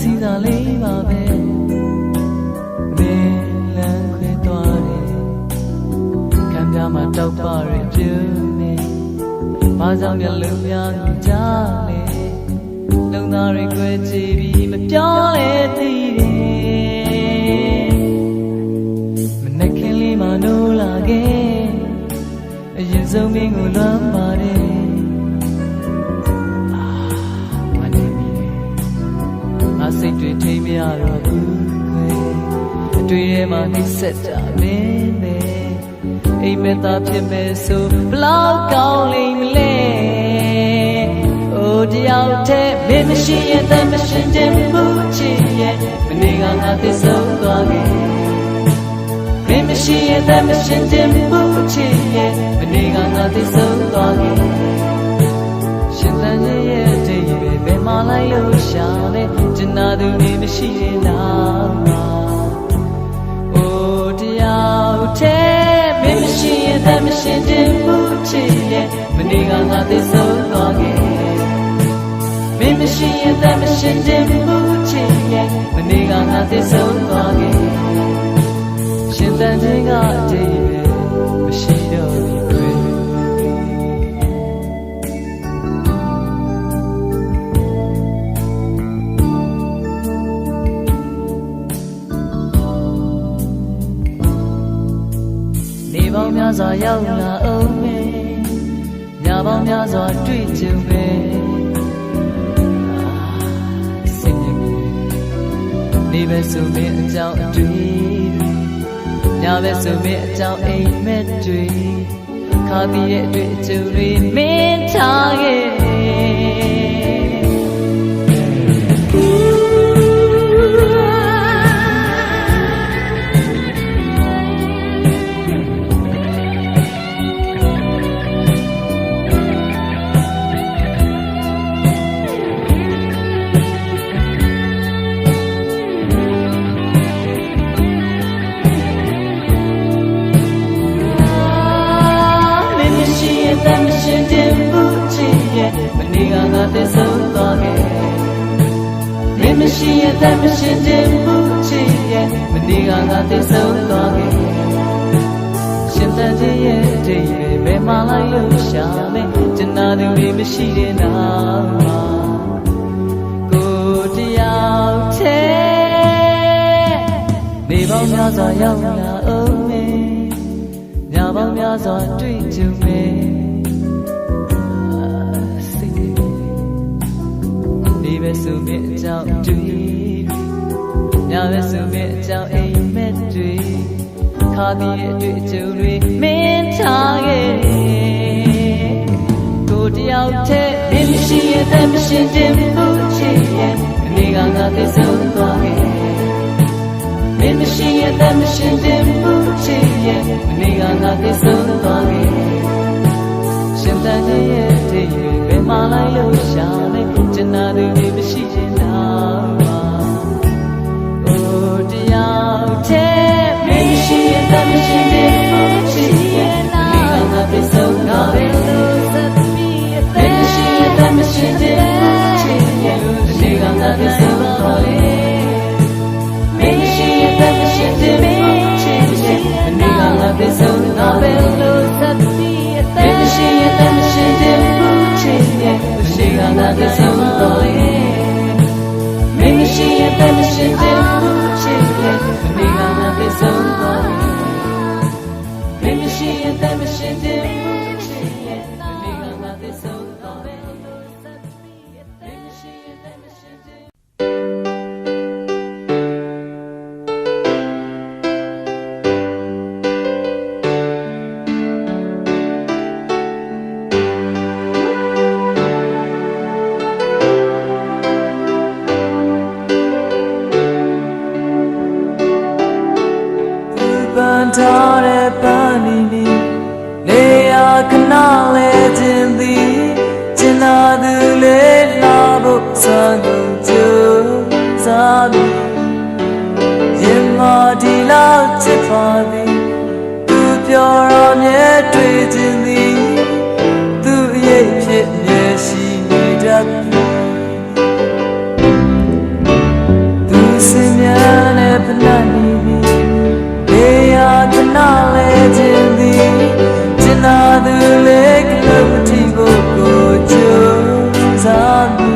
စီသာလေးပါပဲမင်းလမ်းခွေသွားတယ်ခံပြမှာတောက်ပါရပြုံးနေဘာကြောင့်မျက်လုံးများမြင်ကြလဲလုံသားတွေကြွယ်ကြည့်ပြီးမပြောလဲသိတယ်မနဲ့ခင်လေးမှနိုးလာခဲ့အရင်ဆုံးမင်းကိုလွမ်းပါတယ်စိတ်တွေထိမရတော့ဘူးခွေအတွေ့ထဲမှာနှိမ့်ဆက်တာမင်းပဲအိမ်မက်သားဖြစ်မဲ့ဆိုဘလောက်ကောင်းလိမ့်မလဲအိုတယောက်တည်းမင်းမရှိရင်တမ်းမရှင်တင်ဘူးချစ်ရဲ့မနေ့ကငါသိဆုံးသွားခဲ့မင်းမရှိရင်တမ်းမရှင်တင်ဘူးချစ်ရဲ့မနေ့ကငါသိဆုံးသွားခဲ့ရှင်သန်ရဲ့အတိတ်ပဲဘယ်မှာလိုက်လို့ရှာလဲကျန်တာသူနေမရှိရင်လားအိုတယောက်တည်းမင်းမရှိရင်တမ်းမရှင်တင်ဘူးချစ်ရဲ့မနေ့ကငါသိဆုံးသွားခဲ့မင်းမရှိရင်တမ်းမရှင်တင်ဘူးချစ်ရဲ့မနေ့ကငါသိဆုံးသွားခဲ့ရှင်သန်ခြင်းကအတိတ်ပဲမရှိတော့ဘူးခွေပေါင်းများစွာရောက်လာအောင်မယ်ညပေါင်းများစွာတွေ့ကြုံမယ်စိတ်ညစ်နေပဲဆိုမင်းအကြောင်းအတွေ့ညပဲဆိုမင်းအကြောင်းအိမ်မက်တွေခါပြီးရဲ့အတွေ့အကြုံတွေမင်းထားခဲ့မနေ့ကငါသိဆုံးသွားခဲ့မင်းမရှိရင်တမ်းမရှင်တင်ဘူးချစ်ရဲ့မနေ့ကငါသိဆုံးသွားခဲ့ရှင်သန်ခြင်းရဲ့အတိတ်ပဲဘယ်မှာလိုက်လို့ရှာလဲကျန်တာသူတွေမရှိတဲ့နောက်မှာကိုတယောက်တည်းနေပေါင်းများစွာရောက်လာအောင်မယ်ညပေါင်းများစွာတွေ့ကြုံမယ်ပဲဆိုမြအကြောင်းတွေ့ညပဲဆိုမြအကြောင်းအိမ်မက်တွေခါပြီးရဲ့အတွေ့အကြုံတွေမင်းထားခဲ့ကိုတယောက်တည်းမင်းမရှိရင်တမ်းမရှင်တင်ဘူးချစ်ရဲ့မနေ့ကငါသိဆုံးသွားခဲ့မင်းမရှိရင်တမ်းမရှင်တင်ဘူးချစ်ရဲ့မနေ့ကငါသိဆုံးသွားခဲ့ရှင်သန်ရဲ့အတိတ်ဘယ်မှာလိုက်လို့ရှာလဲကျန်တာသူတွေမရှိရင်တော့အိုတယောက်တည်းမင်းမရှိရင်တမ်းမရှိတဲ့ဘူးချစ်ရဲ့မနေ့ကငါသိဆုံးသွားခဲ့မင်းမရှိရင်တမ်းမရှိတဲ့ဘူးချစ်ရဲ့မနေ့ကငါသိဆုံးသွားခဲ့မင်းမရှိရင်တမ်းမရှိတဲ့ဘူးချစ်ရဲ့မနေ့ကငါသိဆုံးသွားခဲ့မရှိရင်တမ်းမရှိတဲ့ဘူးချစ်ရဲ့မရှိကငါသိဆုံးသွားရဲ့မင်းမရှိရင်တမ်းမရှိတဲ့ဘူးချစ်ရဲ့မနေ့ကငါသိဆုံးသွားရဲ့မင်းမရှိရင်တမ်းမရှိတဲ့ဘူးချစ်ရဲ့မနေ့ကငါသိဆုံးသွားရဲ့မင်းမရှိရင်တမ်းမရှိတဲ့ထားတဲ့ပန်းနီနီနေရာခဏလဲခြင်းသည်ကျင်နာသူလေးလာဖို့စံကုန်ကြိုးစားပြီးရင်မဒီလောက်ချစ်ပါသည်သူပြောရမြဲတွေ့ခြင်းသည်သူ့ရဲ့ဖြစ်မြဲရှိနေတတ် penani be ya tana le jindi jina du le klopti go jo za mi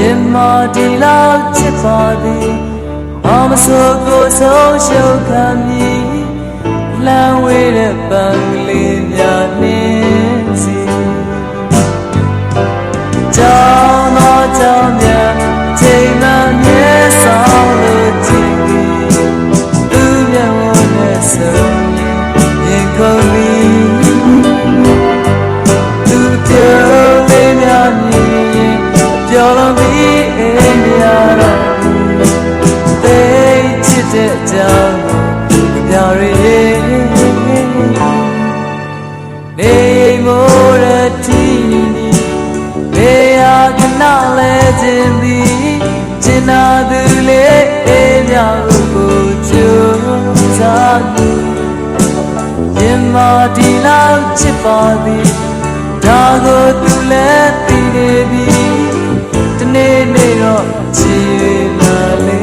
yemma di lao chit pa di am so go so shou khan mi lan we de pan le mya ni si chao no chao mya chai ma mye sao lo chi tu mya wo ne so yin ko mi tu pyo le mya mi pyo lo mi e mya ra te chit de chao mya re ne mo ra ti be ya kana le jin di jin na du le e mya ko jo sa du yin ma di lao chit pa di da go tu le ti ne bi tne ne ro chi la le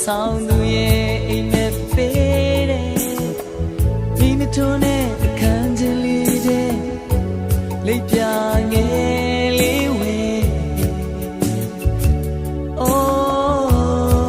Sound the way in the fade ထိုးနဲ့အခန်းချင်းလေးတဲ့လိပ်ပြငယ်လေးဝဲအိုး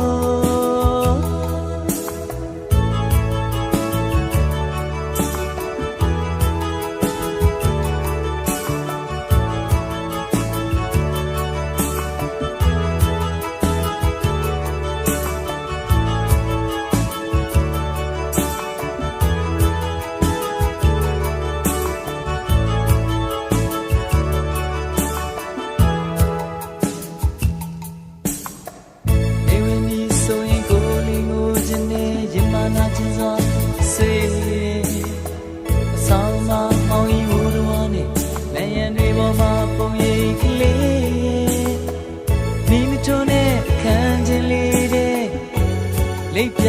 လိပ်ပြ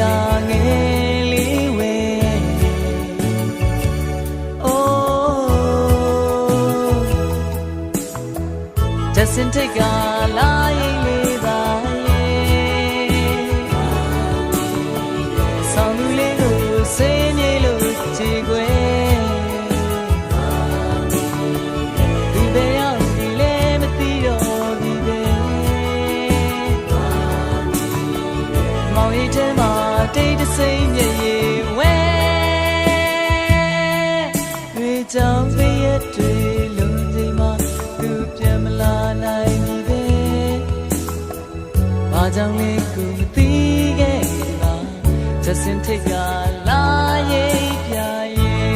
ငယ်လေးဝဲအိုးjust in take ကလာရင်လေးသာရဲ့ဆောင်းလူလေးကိုစိတ်နေလို့ကြည်ခွဲဒီဘယ်ရောက်ဒီလဲမသိတော့ဒီပဲမောင်ရီထဲမှာတိတ်တဆိတ်မြည်ရေဝဲတွေကြောင့်ပြည့်တွေလုံးချိန်မှာသူပြန်မလာနိုင်ပြီပဲဘာကြောင့်လဲကိုမသိခဲ့ပါ just in take ကလာရဲ့ပြရဲ့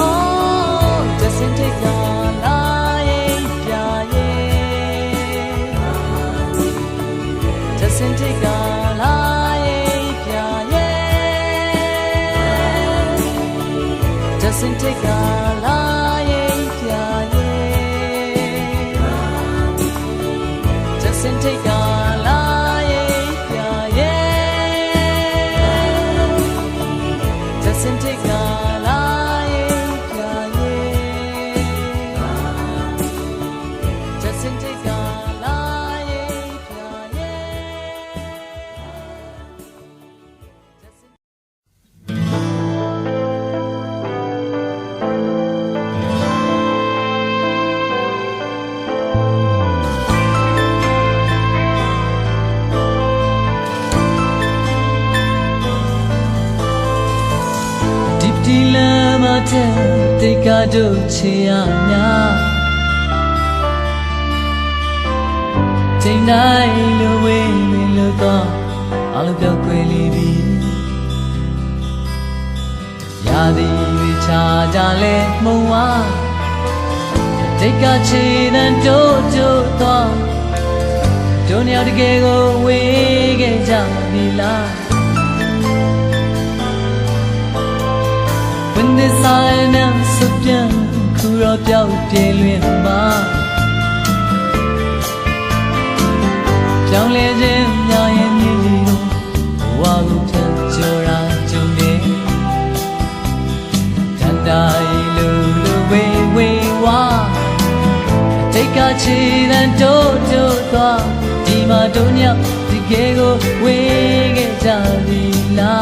oh just in take ကလာရဲ့ပြရဲ့just in take ကလာရဲ့ပြရဲ့ just in take ကလာရဲ့ပြရဲ့ just in take ကလာရဲ့ပြရဲ့ just in take ကလာရဲ့ပြရဲ့ just in take ကလာရဲ့ပြရဲ့ဒီလမ်းမထဲတိတ်ကတို့ချေရများချိန်တိုင်းလိုဝေးနေလို့တော့အလုံးပြောက်ွယ်လေးပြီရာသီတွေချာကြလဲမှုံဝါတိတ်ကချေတန်တို့တို့တော့တို့နှစ်ယောက်တကယ်ကိုဝေးခဲ့ကြပြီလား When the silence of young cool up your dealing ma Young legend ya yin ni lo wa lu phat jora jole Dan dai lu lu we wa Take a chi dan do do twa Di ma do nya di ke go we ge ja di la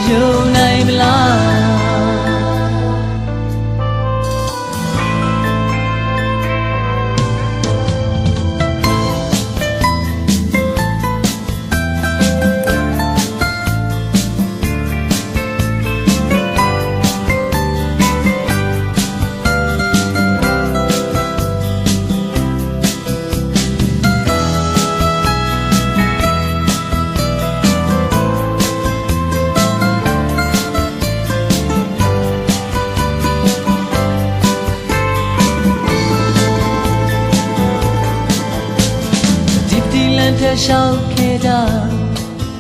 You name la ထရှောက်ခဲ့တာ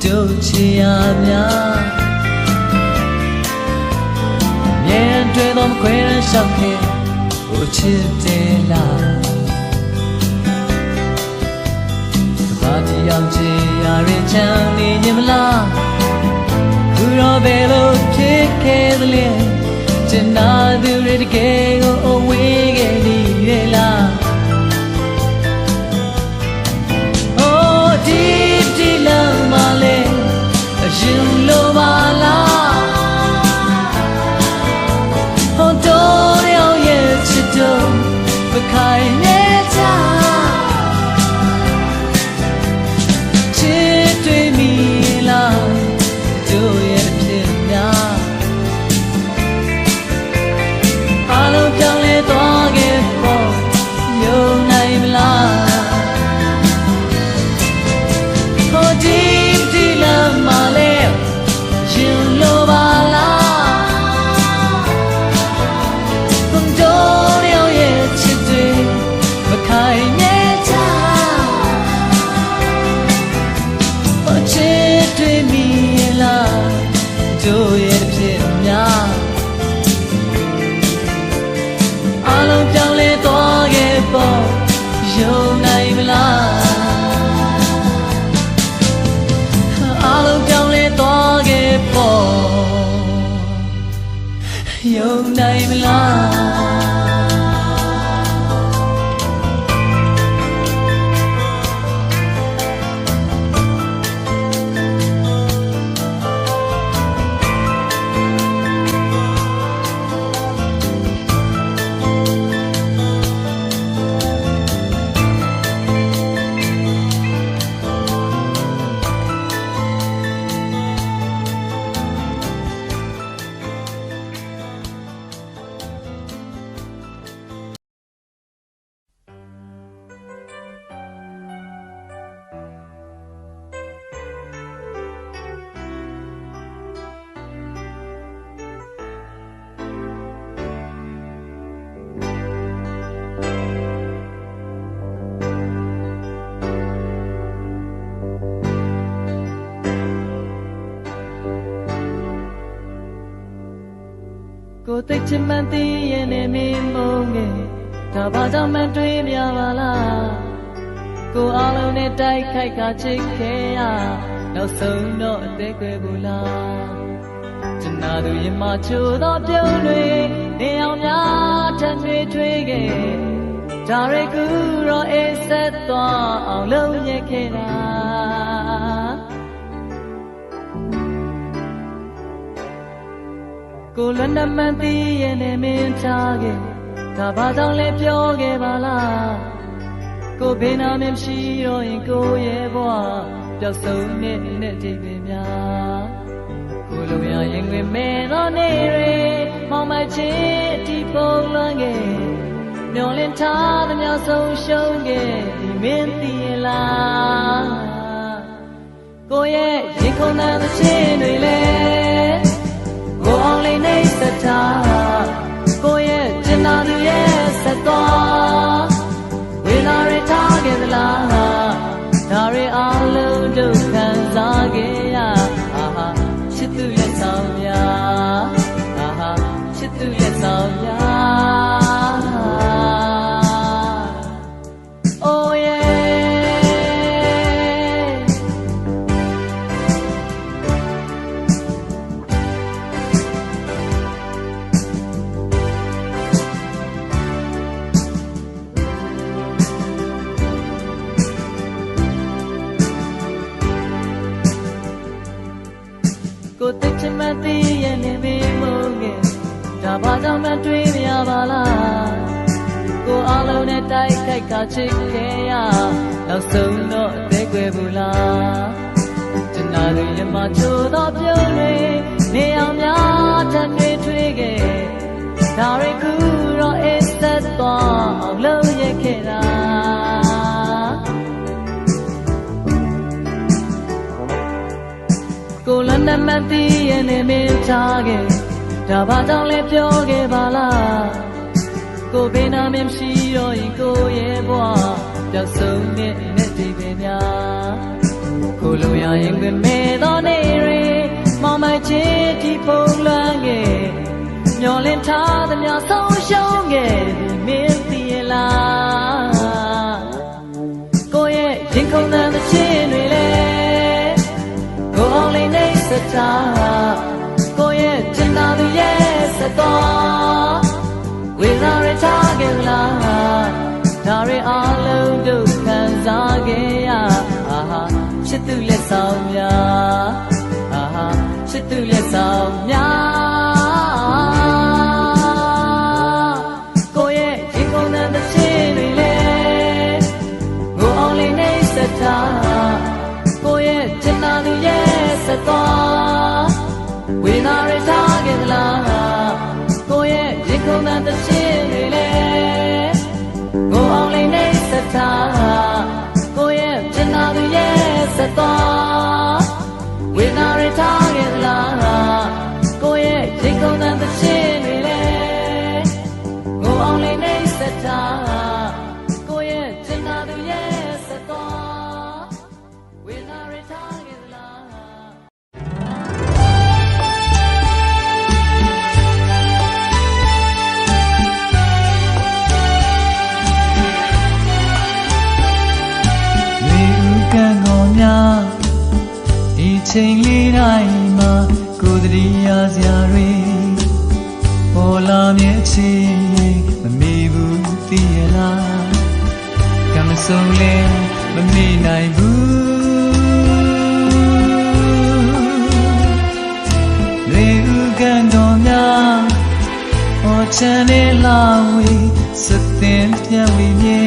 ဒ ချုပ်ချင်ရများမြဲတွေ့သောခွေးရရှောက်ခဲ့ကိုချစ်တယ်လားဘာတရားချင်ရရင်ချမ်းနေရင်မလားခုတော့ဘယ်လိုဖြစ်ခဲ့သလဲကျင်နာသူတွေတကယ်ကိုအဝေးခဲ့နေရလား Oh deep deep love my love အရင်လိုပါလားဟောတော်ရောရဲ့ချစ်တော်မခိုင်နေချာချစ်တွေ့မိလားတို့ရဲ့ဖြစ်များအလုံးပြောင်းလဲသွားခဲ့ပေါ့ယုံနိုင်မလားဟောဒီဒီလမ်းမလေးရင်လိုပါလားဘုံတော်ရောရဲ့ချစ်တွေမခိုင်မြဲချာဟောချစ်တွေ့မိလားတို့ရဲ့ဖြစ်များအလုံးပြောင်းလဲသွားခဲ့ပေါ့ယုံနိုင်မလားအလုံးပြောင်းလဲသွားခဲ့ပေါ့ယုံနိုင်မလားကိုသိချင်မှန်သိရင်လည်းမင်းမုန်းငယ်ဒါဘာကြောင့်မှတွေးမြပါလားကိုအားလုံးနဲ့တိုက်ခိုက်ကချစ်ခဲ့ရနောက်ဆုံးတော့အသေးခွဲဘူးလားကျန်နာသူရင်မချိုးသောပြုံးတွေနေအောင်များထပ်ထွေးခဲ့ဒါရီကူတော့အေးဆက်သွားအောင်လုပ်ရခဲ့တာကိုလွန်နမှန်သိရင်လည်းမင်းချခဲ့ဒါဘာကြောင့်လဲပြောခဲ့ပါလားကိုဘေးနာမမရှိတော့ရင်ကိုရဲ့ဘဝပျောက်ဆုံးနဲ့တိတ်ပင်များကိုလိုရရင်ဝင်မဲ့တော့နေရမောင်မချစ်အတီးပုံလွန်ခဲ့မျောလင်းထားသမျှဆုံးရှုံးခဲ့ဒီမင်းသိရင်လားကိုရဲ့ရင်ခုန်တဲ့ချင်းတွေလဲကိုအောင်လေးနေစတာကိုရဲ့ကျင်နာသူရဲ့ဆက်သွားဝေလာရထားခဲ့သလားဒါရီအလုံးတို့ခံစားခဲ့ရအာဟာချစ်သူရဲ့ဆောင်များအာဟာချစ်သူရဲ့ဆောင်များOh yeahကိုသိချင်မှသိရင်လည်းမမုန်းငယ်ဒါဘာကြောင့်မှတွေးမြပါလားကိုအားလုံးနဲ့တိုက်ခိုက်ကချစ်ခဲ့ရနောက်ဆုံးတော့အသေးခွဲဘူးလားကျန်နာသူရမချိုးသောပြုံးတွေနေအောင်များထပ်ထွေးခဲ့ဒါရီကူတော့အေးဆက်သွားအောင်လုပ်ရခဲ့တာကိုလွန်နမှန်သိရင်လည်းမင်းချခဲ့ဒါဘာကြောင့်လဲပြောခဲ့ပါလားကိုဘေးနာမမရှိတော့ရင်ကိုရဲ့ဘဝပျောက်ဆုံးနဲ့တိတ်ပင်များကိုလိုရရင်ဝင်မဲ့ မျောလင်းထားသမျှဆုံးရှုံးခဲ့ပြီမင်းသိရလားကိုယ့်ရဲ့ရင်ခုန်တဲ့သချင်းတွေလေကိုအောင်လေးနေစတာကိုယ့်ရဲ့ကျင်နာသူရဲ့စတော်ဝေနာရထားခဲ့လားဒါတွေအားလုံးတို့ခံစားခဲ့ရချစ်သူလက်ဆောင်များချစ်သူလက်ဆောင်များကိုယ့်ရဲ့ရင်ကုန်တဲ့သချင်းတွေလေကိုအောင်လေးနေစတာကိုယ့်ရဲ့ကျင်နာသူရဲ့စတော်ဝေနာရထားခဲ့လားကိုယ့်ရဲ့ရင်ကုန်တဲ့သချင်းတွေလေကိုအောင်လေးနေစတာကိုယ့်ရဲ့ကျင်နာသူရဲ့စတော်ဝေနာရထားခဲ့လားကိုယ့်ရဲ့ရင်ကုန်တဲ့သချင်းတွေလေကိုအောင်လေးနေစတာကိုယ့်ရဲ့ကျင်နာသူရဲ့စတော်ဝေနာရထားခဲ့လားဒီချိန်လေးတိုင်းမှာကိုယ်တည်းရစရာတွေပေါ်လာမြဲချင်မမေ့ဘူးသိရလားကမဆုံးလဲမမေ့နိုင်ဘူးလေဦးကန်တော်များဟောချမ်းနေလာဝေးစတဲ့ပြန်ဝေးမြဲ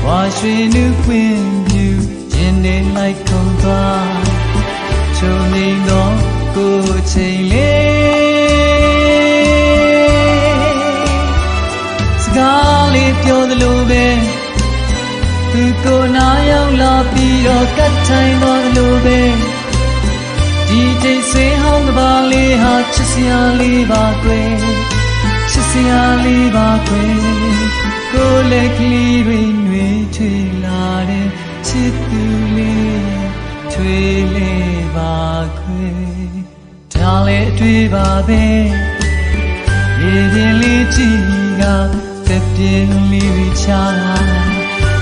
ဝါရွှေနှူးပွင့်ပြူရင်နေလိုက်ကုန်သွားချုံနေတော့ကိုယ်ချိန်လေးစကားလေးပြောသလိုပဲသူကိုနာရောက်လာပြီးတော့ကတ်ထိုင်သွားသလိုပဲဒီတိတ်ဆွေးဟောင်းကပါလေးဟာချစ်စရာလေးပါကွယ်ချစ်စရာလေးပါကွယ်ကိုယ်လက်ကလေးတွေနှွေးထွေလာတဲ့ချစ်သူလေးထွေးလေးပါခွေဒါလည်းအတွေ့ပါပဲရေရင်လေးကြည့်ကသက်ပြင်းလေးဝချာ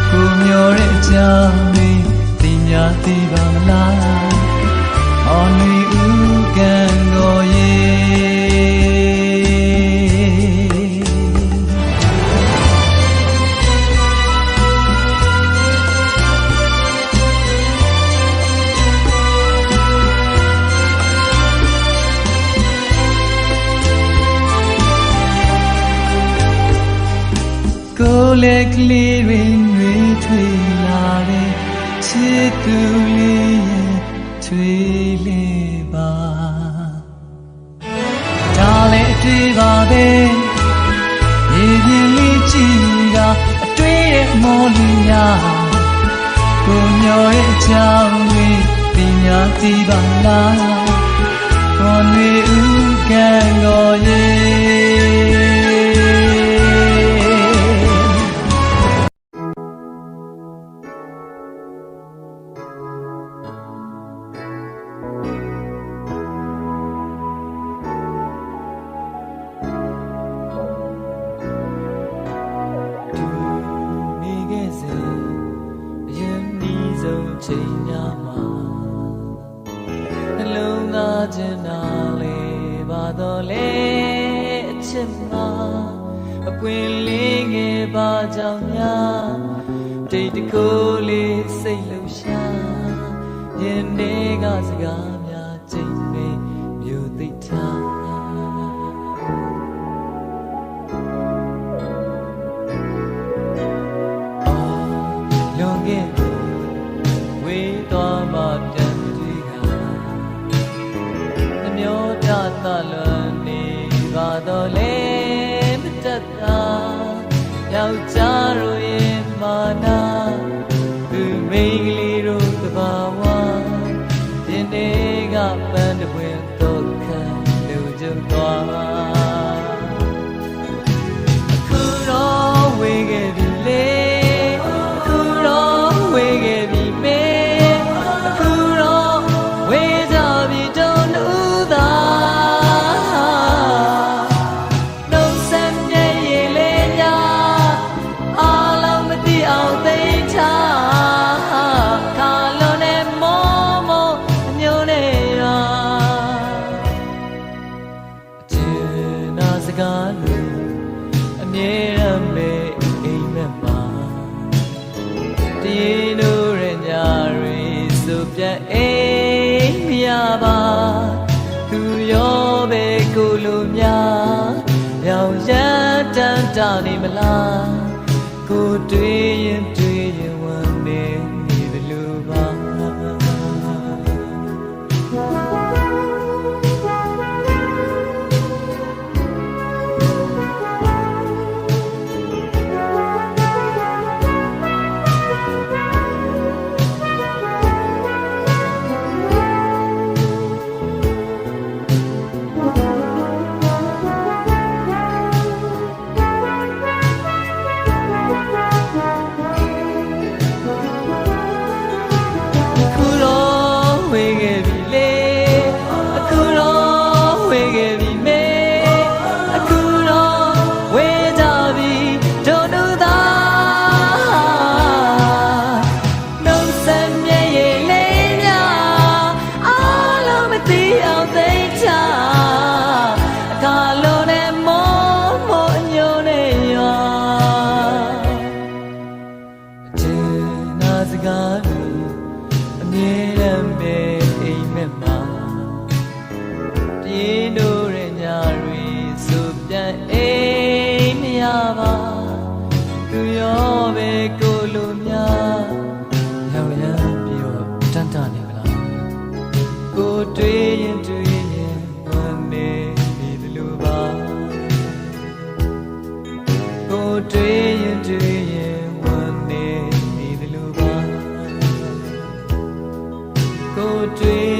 ကိုမျောတဲ့အကြောင်းလေးသိများသိပါမလားအော်နေဦးကန်တော်ရဲ့ကိုယ်လက်ကလေးတွေနှွေးထွေးလာတဲ့ချစ်သူလေးရဲ့ထွေးလေးပါဒါလည်းအတွေ့ပါပဲရေပြင်လေးကြည့်တာအတွေ့ရဲ့မော်လီများကိုမျောတဲ့အကြောင်းတွေပညာသိပါလားကိုနှွေဦးကန်တော်ရဲ့ချိန်များမှာနှလုံးသားကျင်နာလေပါတော့လေအချစ်မှာအပွင့်လေးငယ်ပါကြောင့်များတိတ်တကိုးလေးစိတ်လှရှာရင်တွေကစကားများချိန်တွေမြို့သိထားလွန်ခဲ့ဝေးသွားမှပြန်တွေ့ကနှမျောတသလွန်နေပါတော့လေမတတ်တာယောက်ျားတို့ရဲ့မာနာသူမိန်းကလေးတို့တဘာဝဒီနေ့ကပန်းတပွင့်တော့ခံလူကျုံသွားအခုတော့ဝေးခဲ့ပြီလေအခုတော့ဝေးခဲ့ပြီဝေးကြပြီတုံးဦးသာ ပြန်အိမ်မရပါသူရောပဲကိုလိုများရောင်ရမ်းတန်းတာနေမလားကိုတွေ့ရင်ဝမ်းနေနေဘလို့ပါအမြဲတမ်းပဲအိမ်မက်မှာပြေးလို့ရညတွေဆိုပြန်အိမ်မရပါသူရောပဲကိုလိုများရောက်ရမ်းပြီးတော့တန်တနေမလားကိုတွေ့ရင်ဝမ်းနေပြီလို့ပါကိုတွေ့ရင်ဝမ်းနေပြီလို့ပါကိုတွေ့